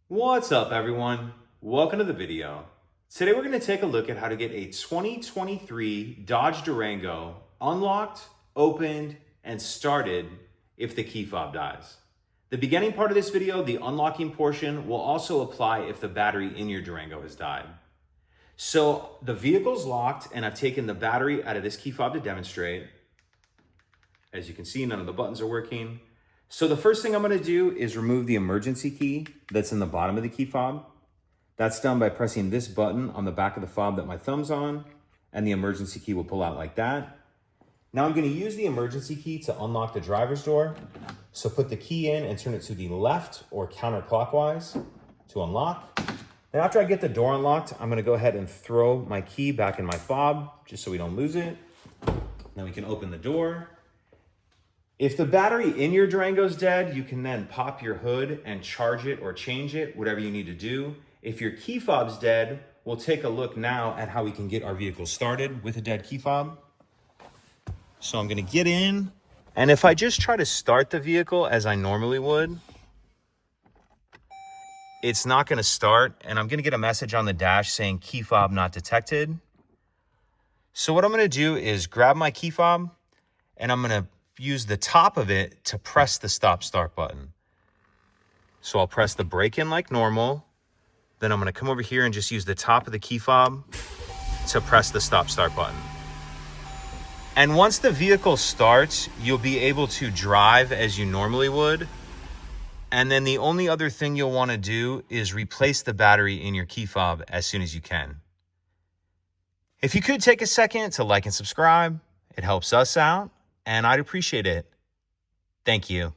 What's up, everyone? Welcome to the video. Today we're going to take a look at how to get a 2023 Dodge Durango unlocked, opened, and started if the key fob dies. The beginning part of this video, the unlocking portion, will also apply if the battery in your Durango has died. So the vehicle's locked and I've taken the battery out of this key fob to demonstrate. As you can see, none of the buttons are working. So the first thing I'm going to do is remove the emergency key that's in the bottom of the key fob. That's done by pressing this button on the back of the fob that my thumb's on, and the emergency key will pull out like that. Now I'm going to use the emergency key to unlock the driver's door. So put the key in and turn it to the left or counterclockwise to unlock. Then after I get the door unlocked, I'm going to go ahead and throw my key back in my fob just so we don't lose it. Then we can open the door. If the battery in your Durango is dead, you can then pop your hood and charge it or change it, whatever you need to do. If your key fob's dead, we'll take a look now at how we can get our vehicle started with a dead key fob. So I'm gonna get in, and if I just try to start the vehicle as I normally would, it's not gonna start, and I'm gonna get a message on the dash saying key fob not detected. So what I'm gonna do is grab my key fob, and I'm gonna use the top of it to press the stop start button. So I'll press the brake in like normal. Then I'm going to come over here and just use the top of the key fob to press the stop start button. And once the vehicle starts, you'll be able to drive as you normally would. And then the only other thing you'll want to do is replace the battery in your key fob as soon as you can. If you could take a second to like and subscribe, it helps us out. And I'd appreciate it. Thank you.